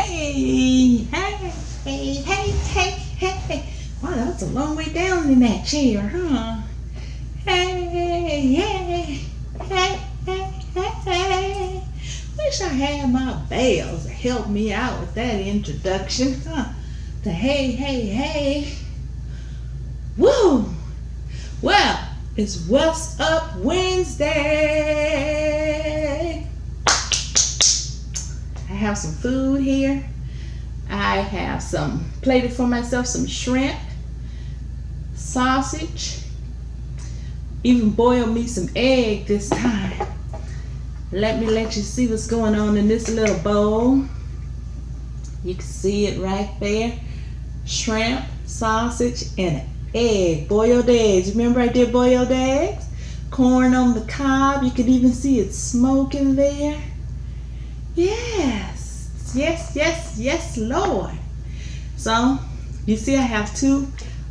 Hey, hey, hey, hey, hey, hey. Wow, that's a long way down in that chair, huh? Hey, hey, hey, hey, hey. Wish I had my bells to help me out with that introduction, huh? The hey, hey, hey. Woo! Well, it's What's Up Wednesday. I have some food here. I have plated for myself some shrimp, sausage, even boiled me some egg this time. Let you see what's going on in this little bowl. You can see it right there. Shrimp, sausage, and an egg, boiled eggs. Remember I did boiled eggs? Corn on the cob. You can even see it smoking there. Yes, yes, yes, yes, Lord. So, you see I have 2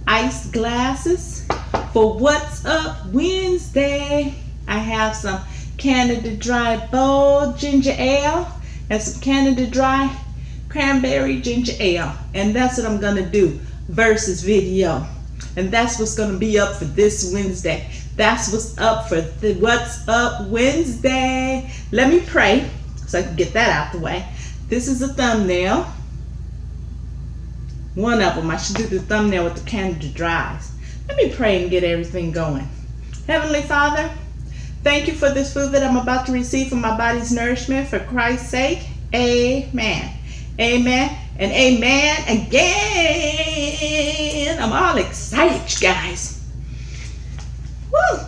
iced glasses for What's Up Wednesday. I have some Canada Dry Bold Ginger Ale and some Canada Dry Cranberry Ginger Ale. And that's what I'm going to do versus video. And that's what's going to be up for this Wednesday. That's what's up for the What's Up Wednesday. Let me pray so I can get that out the way. This is a thumbnail. One of them. I should do the thumbnail with the Canada Dries. Let me pray and get everything going. Heavenly Father, thank you for this food that I'm about to receive for my body's nourishment. For Christ's sake, amen. Amen and amen again. I'm all excited, guys. Woo!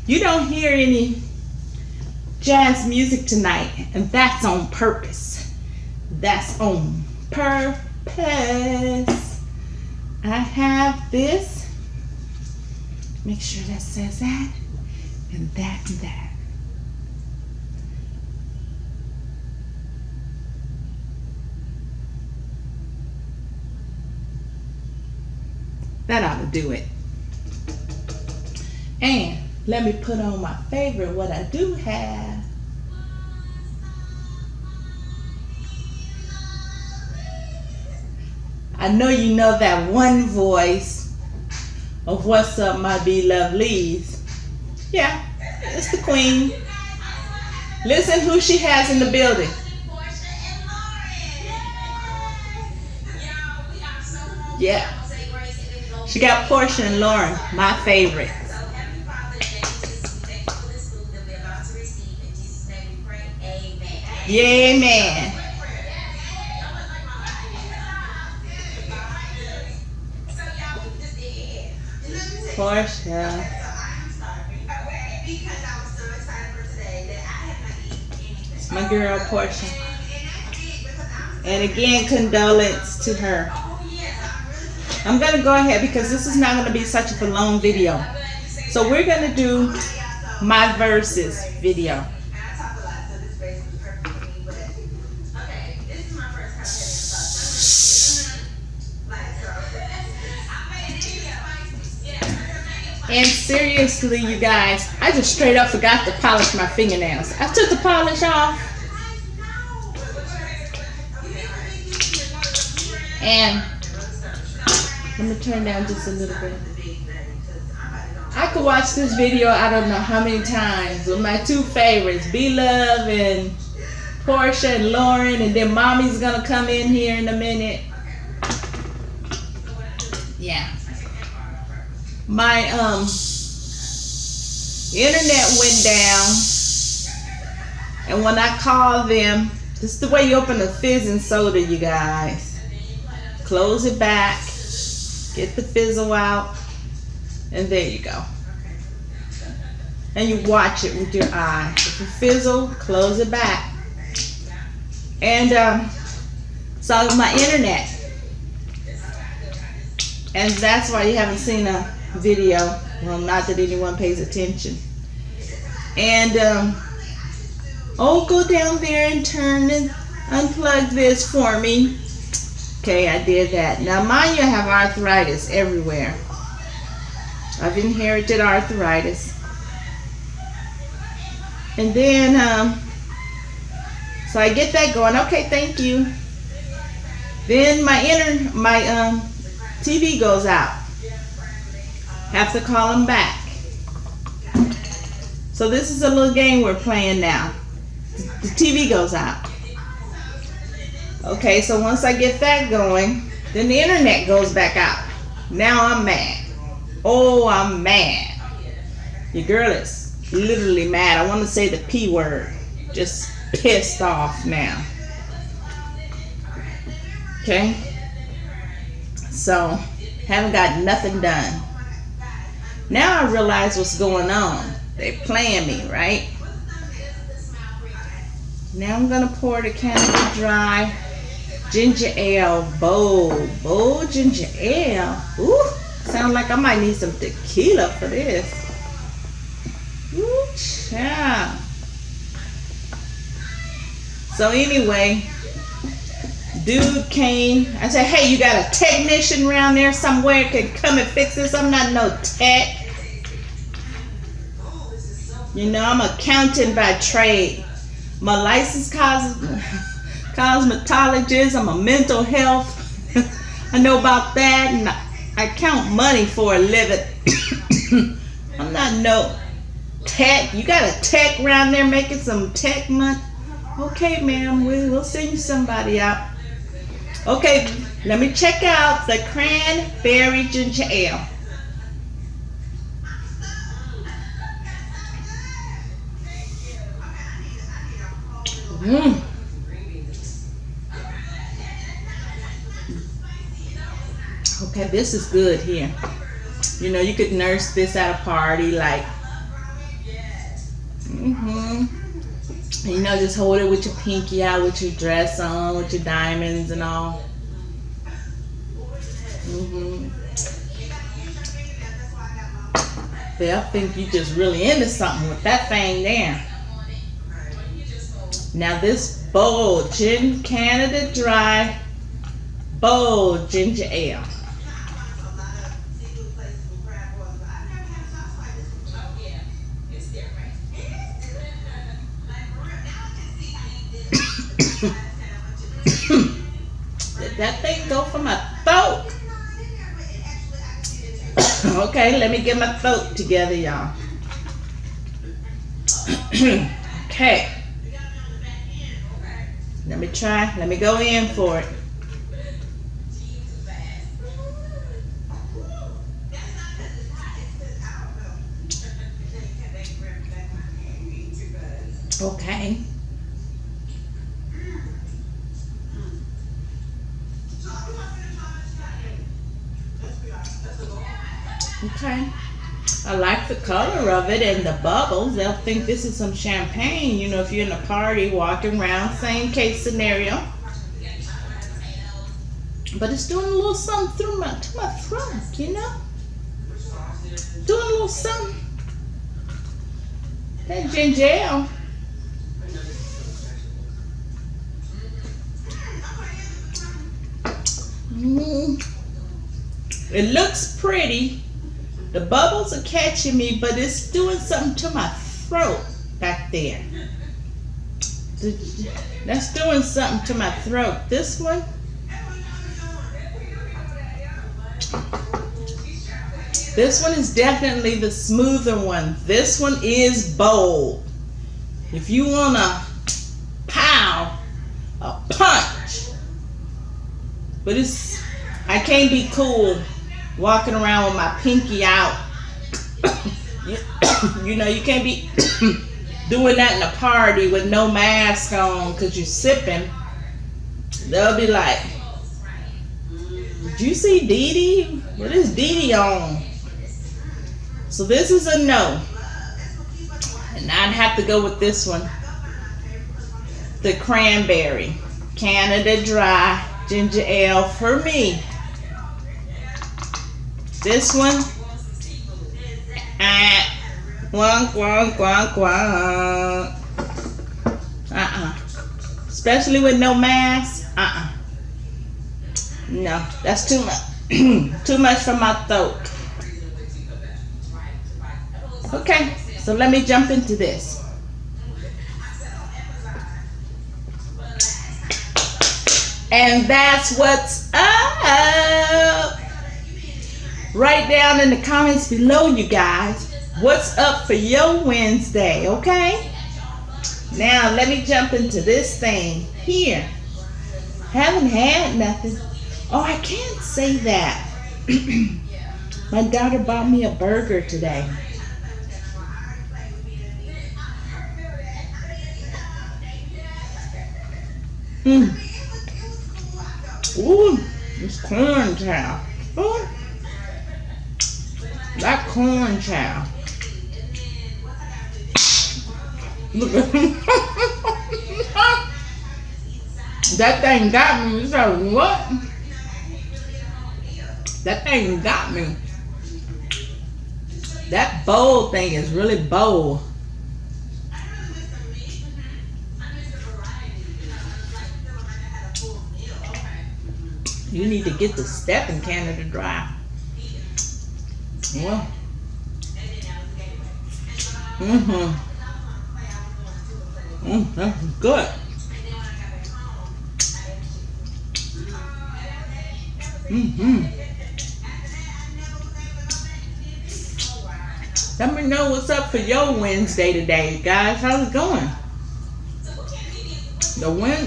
You don't hear any jazz music tonight, and that's on purpose. That's on purpose. I have this. Make sure that says that, and that, and that. That ought to do it. And let me put on my favorite, what I do have. I know you know that one voice of What's Up, My Belovelies. Yeah, it's the queen. Listen who she has in the building. Yeah. She got Portia and Lauren, my favorite. Yeah, amen. Portia. It's my girl, Portia. And again, condolence to her. I'm going to go ahead because this is not going to be such a long video. So we're going to do my verses video. And seriously, you guys, I just straight up forgot to polish my fingernails. I took the polish off. And let me turn down just a little bit. I could watch this video I don't know how many times with my 2 favorites, B-Love and Portia and Lauren, and then Mommy's gonna come in here in a minute. Yeah. My internet went down, and when I called them, this is the way you open a fizz and soda, you guys. Close it back. Get the fizzle out, and there you go. And you watch it with your eye. If you fizzle, close it back. And so my internet. And that's why you haven't seen a video. Well, not that anyone pays attention. And go down there and turn and unplug this for me. Okay, I did that. Now, mind you, I have arthritis everywhere. I've inherited arthritis. And then, so I get that going. Okay, thank you. Then my TV goes out. Have to call them back. So this is a little game we're playing now. The TV goes out. Okay, so once I get that going, then the internet goes back out. Now I'm mad. Oh, I'm mad. Your girl is literally mad. I want to say the P word. Just pissed off now. Okay? So, haven't got nothing done. Now I realize what's going on. They playing me, right? Now I'm going to pour the Canada Dry ginger ale bold ginger ale. Ooh, sound like I might need some tequila for this. Ooh, child. So anyway, dude came. I said, hey, you got a technician around there somewhere can come and fix this? I'm not no tech. You know, I'm an accountant by trade. I'm a licensed cosmetologist. I'm a mental health. I know about that, and I count money for a living. I'm not no tech. You got a tech around there making some tech money? Okay, ma'am, we'll send you somebody out. Okay, let me check out the cranberry ginger ale. Okay, this is good here. You know, you could nurse this at a party, like, you know, just hold it with your pinky out, with your dress on, with your diamonds and all. They'll think you just really into something with that thing there. Now this bold Canada Dry bold ginger ale. Did that thing go for my throat? Okay, let me get my throat together, y'all. Okay. Let me try. Let me go in for it. Okay. Okay. I like the color of it and the bubbles. They'll think this is some champagne, you know, if you're in a party walking around, same case scenario. But it's doing a little something to my throat, you know? Doing a little something. That ginger ale. It looks pretty. The bubbles are catching me, but it's doing something to my throat back there. That's doing something to my throat. This one, is definitely the smoother one. This one is bold. If you want a punch, but I can't be cool walking around with my pinky out. You know, you can't be doing that in a party with no mask on because you're sipping. They'll be like, did you see DeeDee? What is DeeDee on? So this is a no. And I'd have to go with this one. The cranberry Canada Dry ginger ale for me. This one, especially with no mask, no, that's too much. Too much for my throat. Okay, so let me jump into this. And that's what's up. Write down in the comments below, you guys, what's up for your Wednesday, okay? Now, let me jump into this thing here. Haven't had nothing. Oh, I can't say that. My daughter bought me a burger today. Ooh, it's corn chow. Ooh, that corn chow. Look at that thing got me. So what? That thing got me. That bowl thing is really bold. You need to get the stepping Canada Dry. Well. That's good. Let me know what's up for your Wednesday today, guys. How's it going?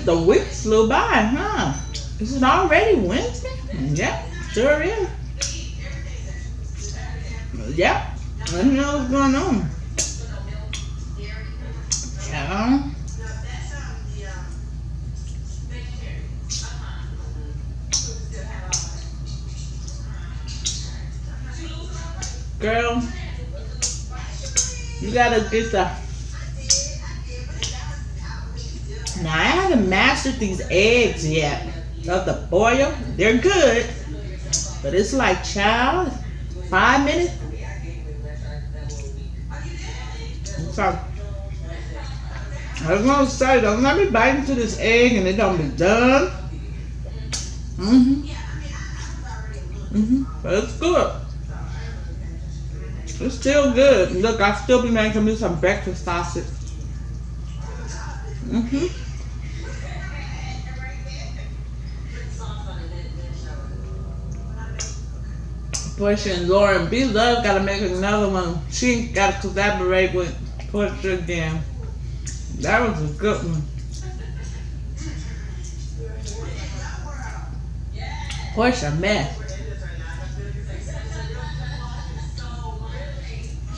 The week flew by, huh? Is it already Wednesday? Yeah, sure is. Yeah, let me know what's going on. Yeah. Girl, you gotta get the... Now, I haven't mastered these eggs yet. Of the boil, they're good. But it's like, child, 5 minutes. So, I was gonna say, don't let me bite into this egg and it don't be done. But it's good. It's still good. Look, I'll still be making me some breakfast sausage. Portia and Lauren B. Love gotta make another one. She gotta collaborate with Portia again. That was a good one. Portia mess.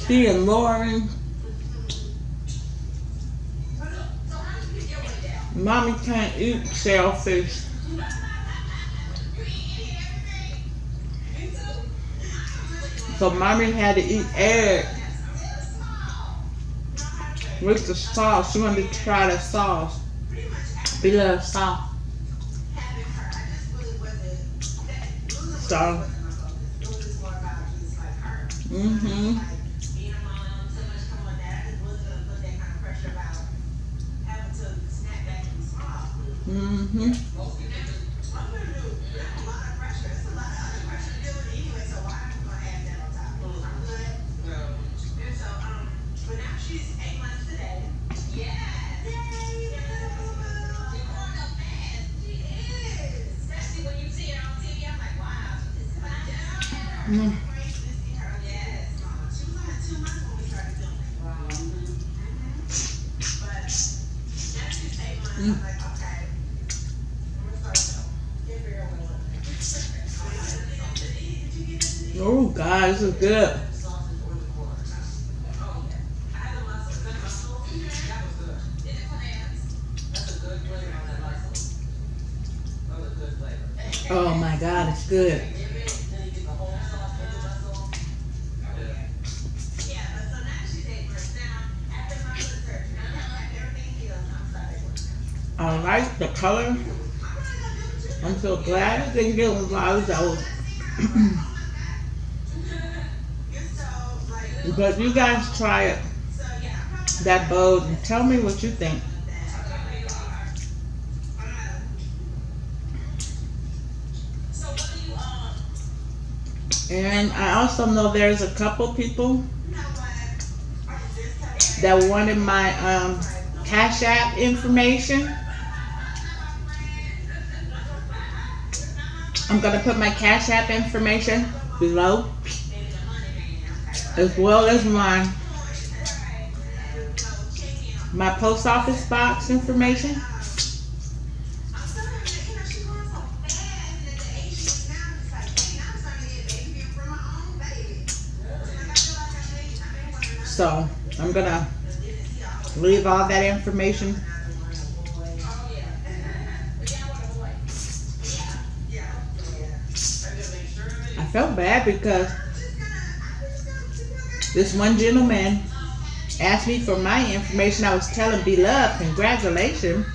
She and Lauren. Mommy can't eat shellfish. So mommy had to eat egg with the sauce. She wanted to try the sauce. We love sauce. So, oh God, this is good. Oh my God, it's good. I like the color. I'm so glad I didn't get one while those. But you guys try it, that bowl, and tell me what you think. And I also know there's a couple people that wanted my Cash App information. I'm gonna put my Cash App information below, as well as my post office box information. So I'm gonna leave all that information. I felt bad because this one gentleman asked me for my information. I was telling Beloved, congratulations.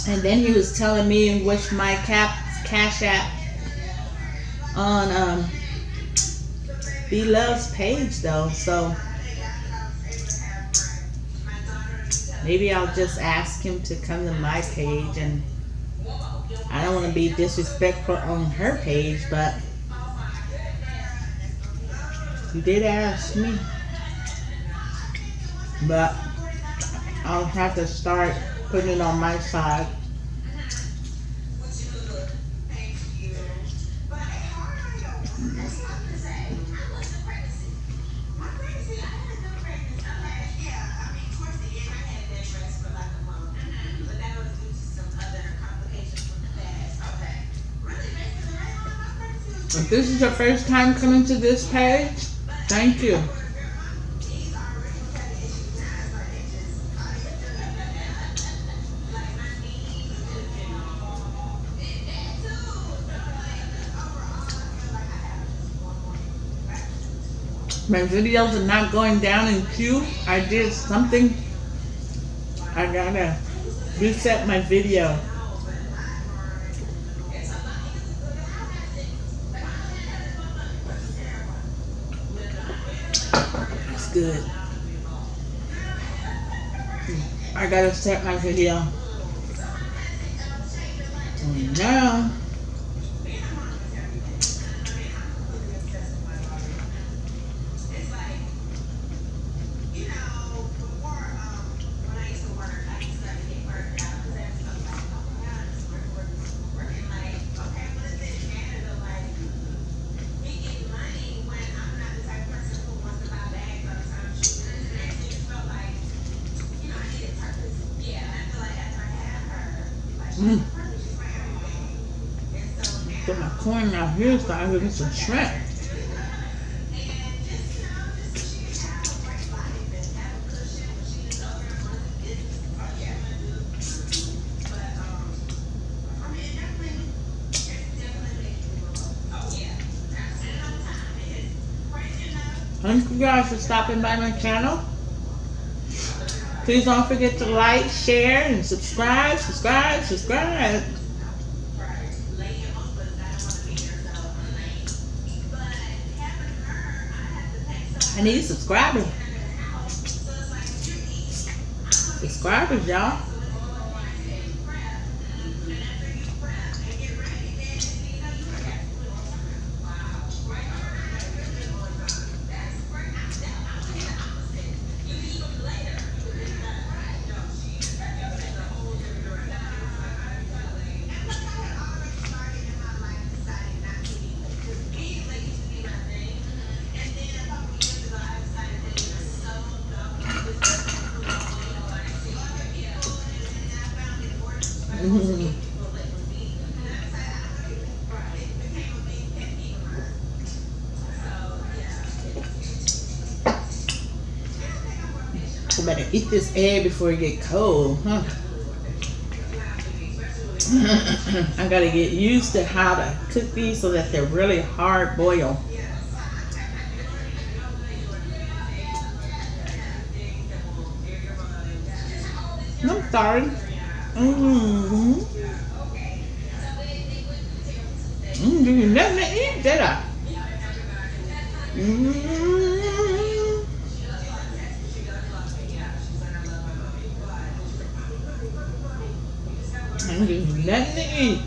And then he was telling me which my Cash App on Beloved's page though. So maybe I'll just ask him to come to my page, and I don't want to be disrespectful on her page, but he did ask me. But I'll have to start putting it on my side. If this is your first time coming to this page, thank you. My videos are not going down in queue. I did something. I gotta reset my video. That's good. I gotta set my video. And now put my corn out here so I can get some shrimp. Thank you guys for stopping by my channel. Please don't forget to like, share, and subscribe. I need subscribers. Subscribers, y'all. I better eat this egg before it get cold, huh? I gotta get used to how to cook these so that they're really hard boiled. I'm sorry. You nothing to eat, did I? Nothing to eat.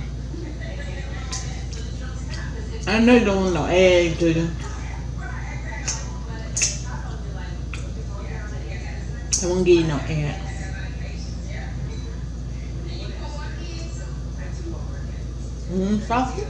I know you don't want no egg, do you? I won't give you no egg. Saucy.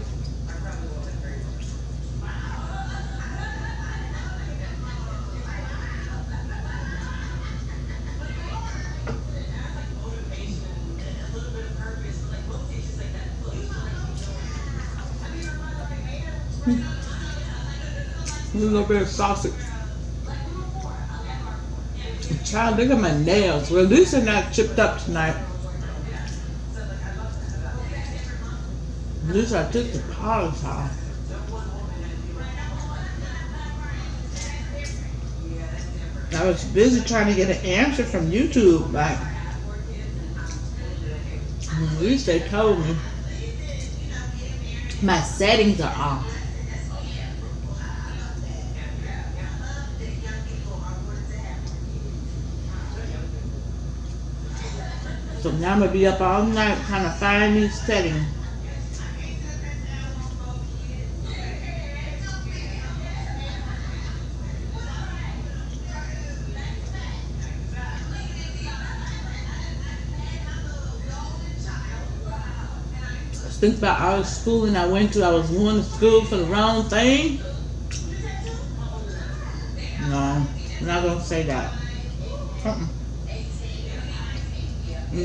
A little bit of sausage. Child, look at my nails. Well, these are not chipped up tonight. These are just the polish off. I was busy trying to get an answer from YouTube, but at least they told me my settings are off. So now I'm gonna be up all night trying to find these settings. Think about all the schooling I went to. I was going to school for the wrong thing. No, I'm not gonna say that. I'm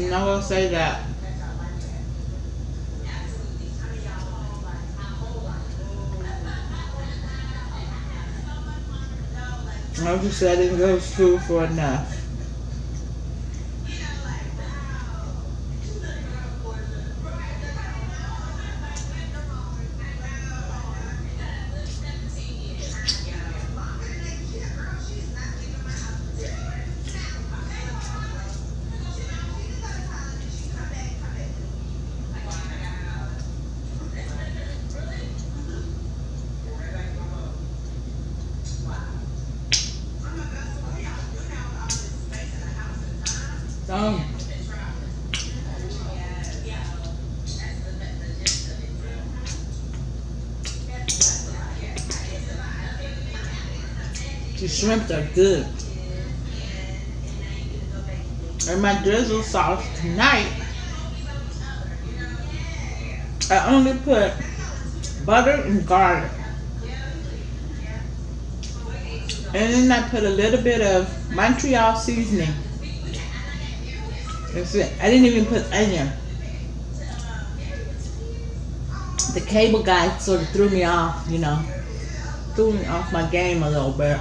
not gonna say that. I just said I didn't go to school for enough. The shrimp are good. And my drizzle sauce tonight, I only put butter and garlic. And then I put a little bit of Montreal seasoning. That's it. I didn't even put onion. The cable guy sort of threw me off, threw me off my game a little bit.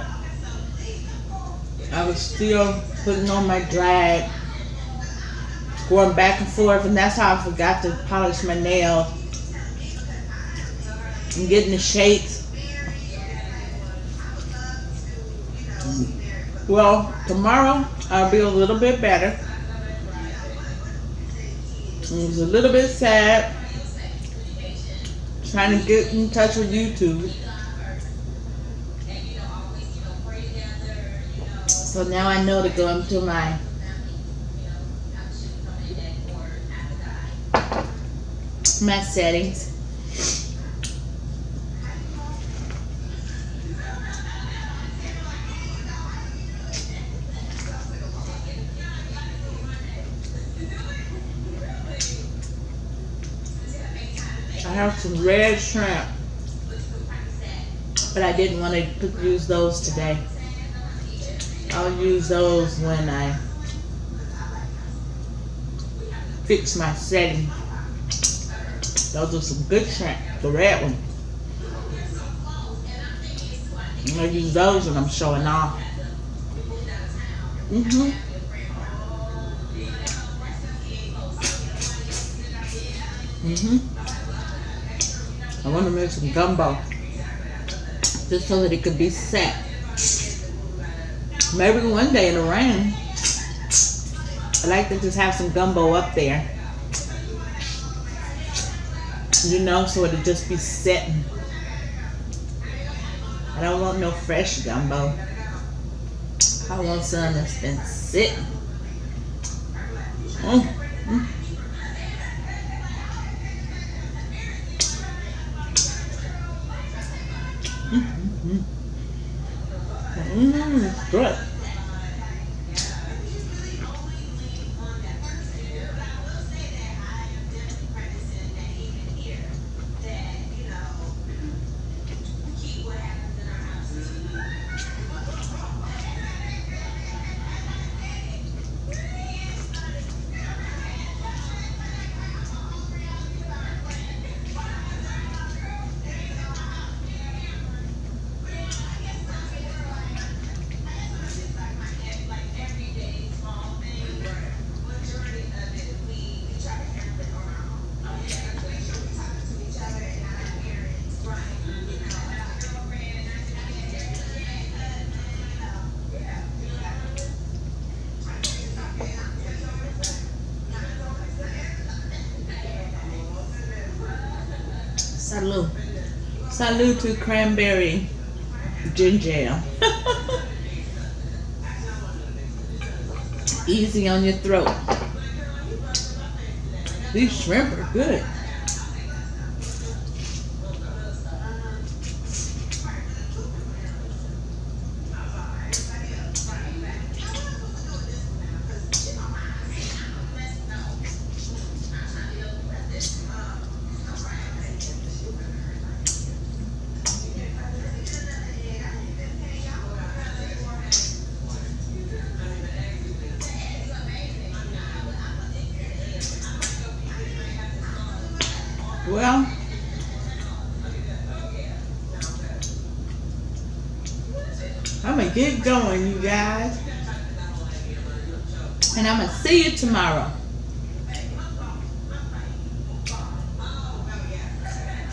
I was still putting on my drag, going back and forth, and that's how I forgot to polish my nails and getting the shapes. Well, tomorrow I'll be a little bit better. I was a little bit sad trying to get in touch with YouTube. So now I know to go into my settings. I have some red shrimp, but I didn't want to use those today. I'll use those when I fix my setting. Those are some good shrimp, the red one. I'm gonna use those when I'm showing off. I want to make some gumbo, just so that it could be set. Maybe one day in the rain, I like to just have some gumbo up there, so it'll just be setting. I don't want no fresh gumbo. I want some that's been sitting. It's good. Salud. Salute to cranberry ginger ale. Easy on your throat. These shrimp are good. Well, I'm gonna get going, you guys, and I'm gonna see you tomorrow.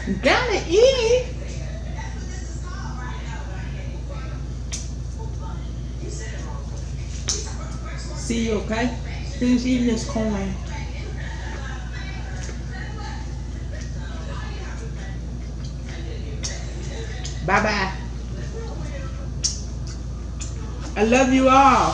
You gotta eat. See you, okay? Finish eating this corn. Bye-bye. I love you all.